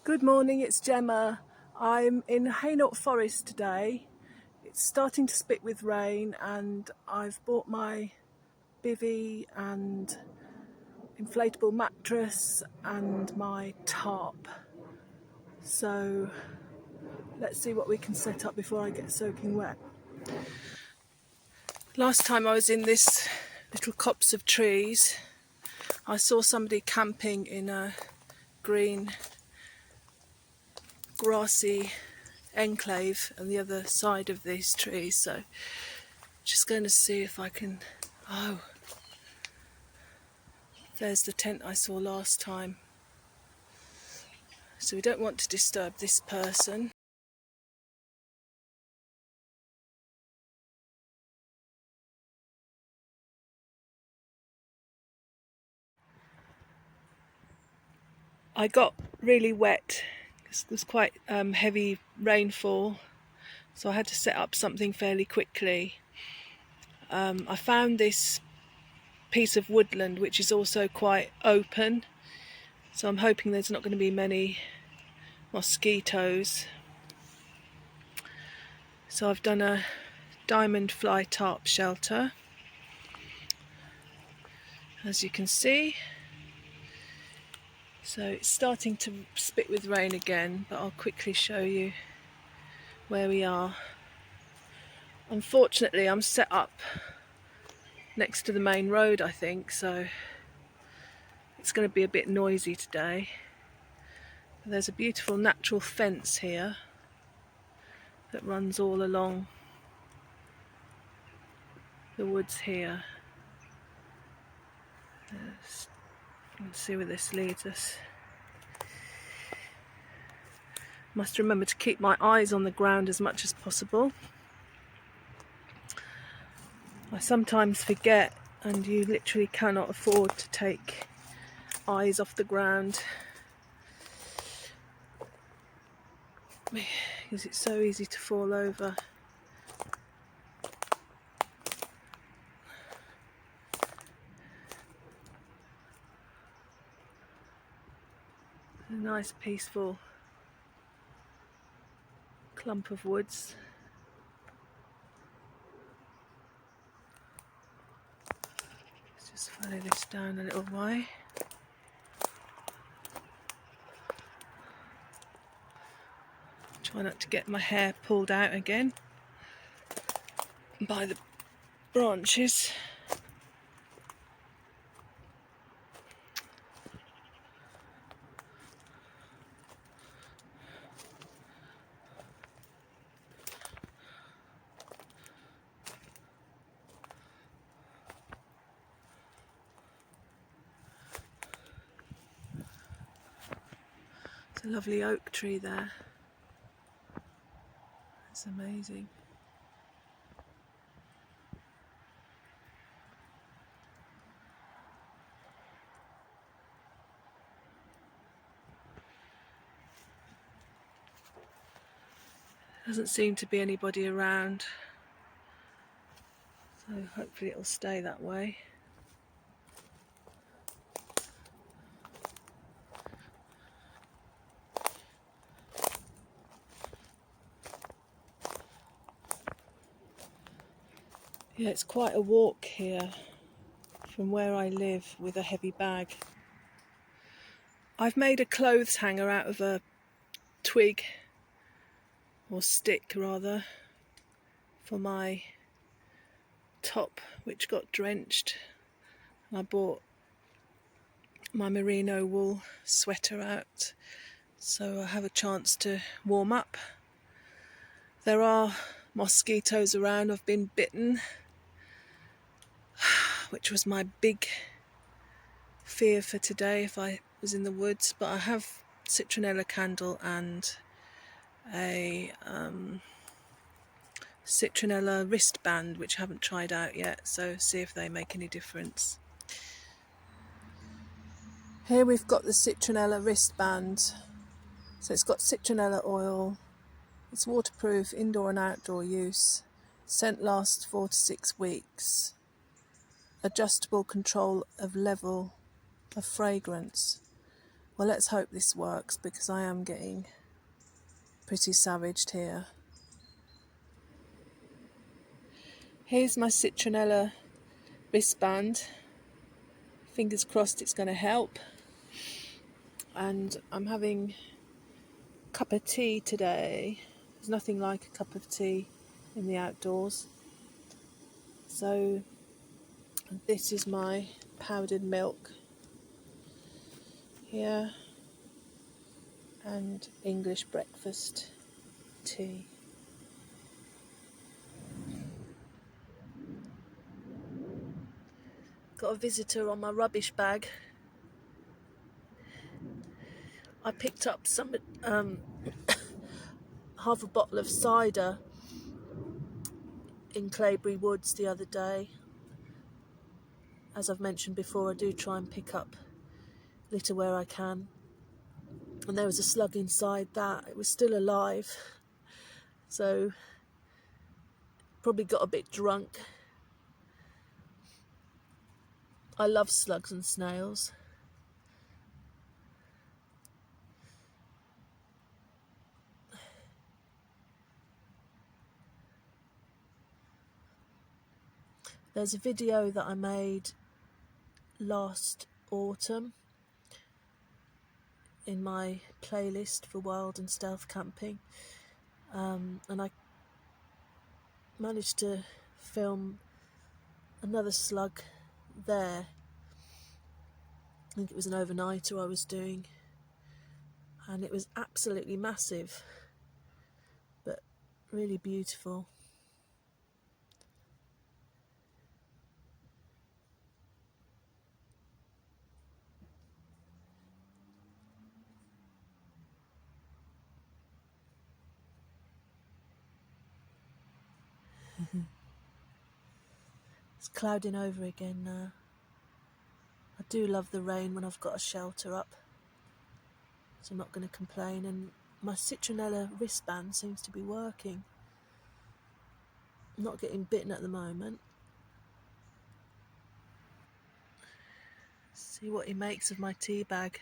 Good morning, it's Gemma. I'm in Hainault forest today. It's starting to spit with rain and I've bought my bivvy and inflatable mattress and my tarp. So let's see what we can set up before I get soaking wet. Last time I was in this little copse of trees, I saw somebody camping in a green grassy enclave on the other side of these trees, so just going to see if I can. Oh, there's the tent I saw last time, so we don't want to disturb this person. I got really wet because there was quite heavy rainfall, so I had to set up something fairly quickly. I found this piece of woodland which is also quite open, so I'm hoping there's not going to be many mosquitoes. So I've done a diamond fly tarp shelter, as you can see. So it's starting to spit with rain again, but I'll quickly show you where we are. Unfortunately, I'm set up next to the main road, I think, so it's going to be a bit noisy today. There's a beautiful natural fence here that runs all along the woods here. Let's see where this leads us. Must remember to keep my eyes on the ground as much as possible. I sometimes forget, and you literally cannot afford to take eyes off the ground because it's so easy to fall over. A nice peaceful clump of woods. Let's just follow this down a little way. Try not to get my hair pulled out again by the branches. It's a lovely oak tree there. It's amazing. Doesn't seem to be anybody around, so hopefully it'll stay that way. Yeah, it's quite a walk here from where I live with a heavy bag. I've made a clothes hanger out of a twig, or stick rather, for my top which got drenched. I bought my merino wool sweater out so I have a chance to warm up. There are mosquitoes around. I've been bitten, which was my big fear for today if I was in the woods, but I have citronella candle and a citronella wristband which I haven't tried out yet, so see if they make any difference. Here we've got the citronella wristband. So it's got citronella oil, it's waterproof, indoor and outdoor use, scent lasts 4 to 6 weeks, adjustable control of level of fragrance. Well, let's hope this works, because I am getting pretty savaged here. Here's my citronella wristband. Fingers crossed it's going to help. And I'm having a cup of tea today. There's nothing like a cup of tea in the outdoors. So this is my powdered milk here, and English breakfast tea. Got a visitor on my rubbish bag. I picked up some half a bottle of cider in Claybury Woods the other day. As I've mentioned before, I do try and pick up litter where I can. And there was a slug inside that. It was still alive. So probably got a bit drunk. I love slugs and snails. There's a video that I made last autumn in my playlist for wild and stealth camping, and I managed to film another slug there. I think it was an overnighter I was doing, and it was absolutely massive, but really beautiful. It's clouding over again now. I do love the rain when I've got a shelter up, so I'm not going to complain. And my citronella wristband seems to be working. I'm not getting bitten at the moment. See what he makes of my tea bag.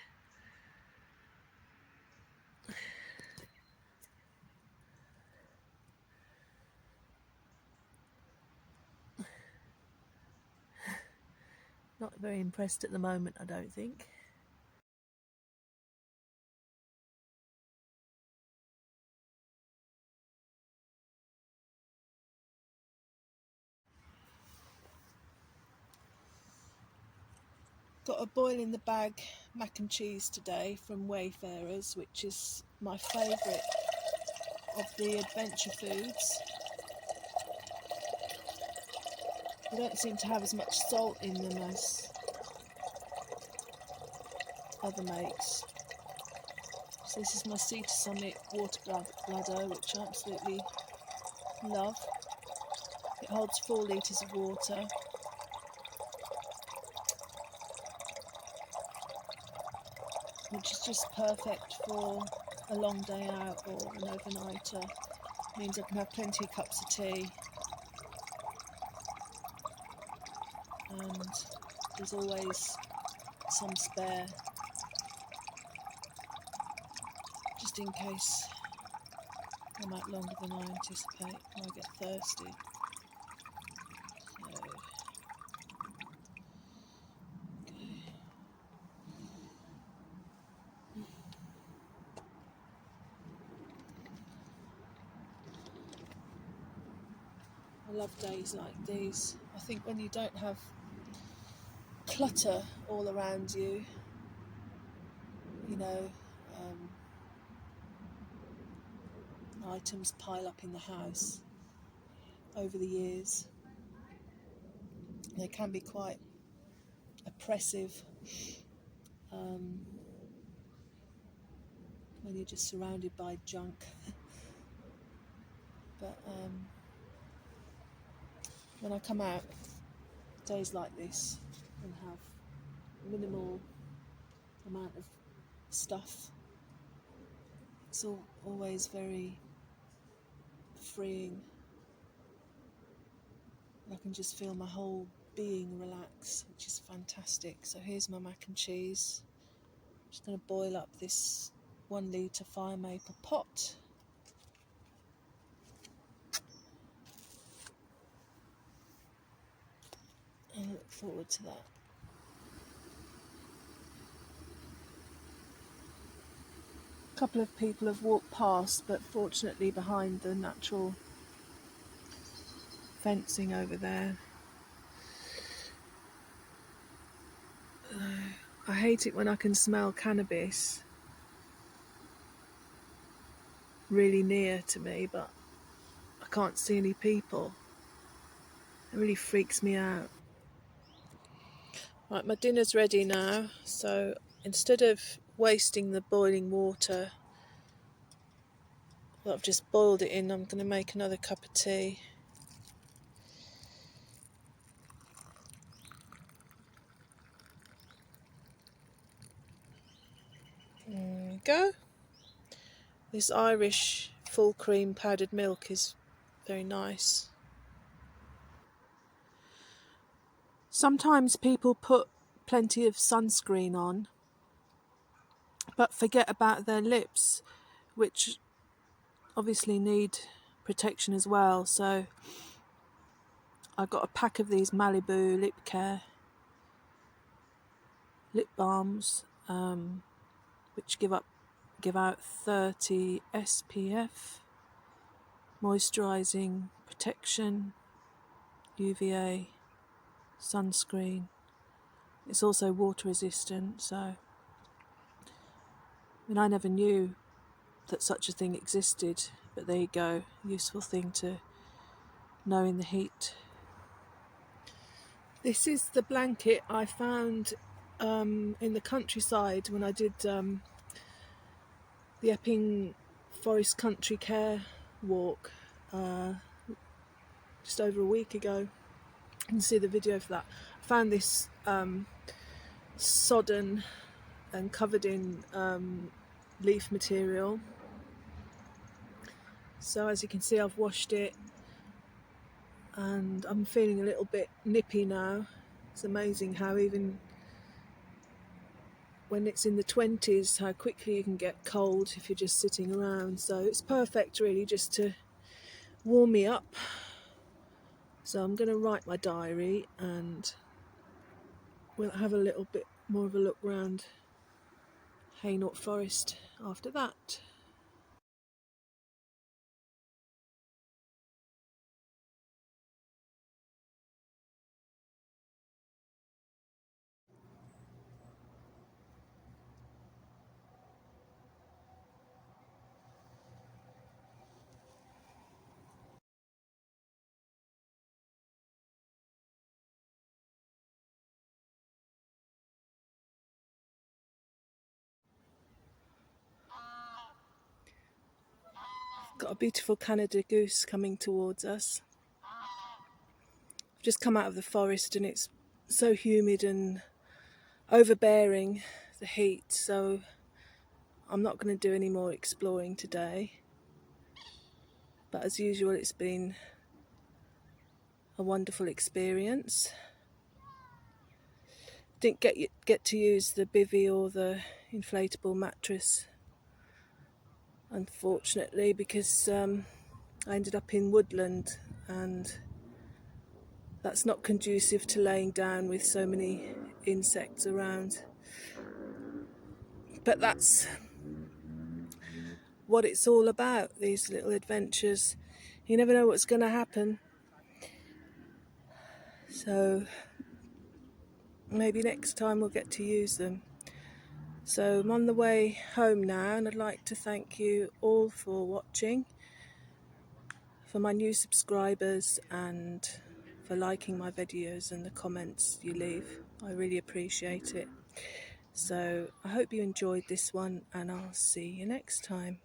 Not very impressed at the moment, I don't think. Got a boil in the bag mac and cheese today from Wayfarers, which is my favourite of the adventure foods. They don't seem to have as much salt in them as other makes. So this is my Sea to Summit water bladder, which I absolutely love. It holds 4 litres of water. Which is just perfect for a long day out or an overnighter. Means I can have plenty of cups of tea. And there's always some spare, just in case I'm out longer than I anticipate and I get thirsty. So, I love days like these. I think when you don't have clutter all around you, you know, items pile up in the house over the years. They can be quite oppressive when you're just surrounded by junk. But when I come out days like this and have minimal amount of stuff, it's always very freeing. I can just feel my whole being relax, which is fantastic. So here's my mac and cheese. Just going to boil up this 1 litre fire maple pot. I look forward to that. A couple of people have walked past, but fortunately behind the natural fencing over there. I hate it when I can smell cannabis really near to me, but I can't see any people. It really freaks me out. Right, my dinner's ready now, so instead of wasting the boiling water that I've just boiled it in, I'm going to make another cup of tea. There we go. This Irish full cream powdered milk is very nice. Sometimes people put plenty of sunscreen on, but forget about their lips, which obviously need protection as well. So I got a pack of these Malibu Lip Care lip balms, which give out 30 SPF, moisturising protection, UVA, sunscreen. It's also water resistant, so I never knew that such a thing existed, but there you go, useful thing to know in the heat. This is the blanket I found in the countryside when I did the Epping Forest Country Care walk just over a week ago. You can see the video for that. I found this sodden and covered in leaf material. So as you can see, I've washed it and I'm feeling a little bit nippy now. It's amazing how even when it's in the 20s, how quickly you can get cold if you're just sitting around. So it's perfect really just to warm me up. So I'm going to write my diary and we'll have a little bit more of a look round Hainault Forest after that. Got a beautiful Canada goose coming towards us. I've just come out of the forest and it's so humid and overbearing, the heat, so I'm not going to do any more exploring today. But as usual, it's been a wonderful experience. Didn't get to use the bivvy or the inflatable mattress, unfortunately, because I ended up in woodland and that's not conducive to laying down with so many insects around. But that's what it's all about, these little adventures. You never know what's going to happen. So maybe next time we'll get to use them. So I'm on the way home now and I'd like to thank you all for watching, for my new subscribers and for liking my videos and the comments you leave. I really appreciate it. So I hope you enjoyed this one and I'll see you next time.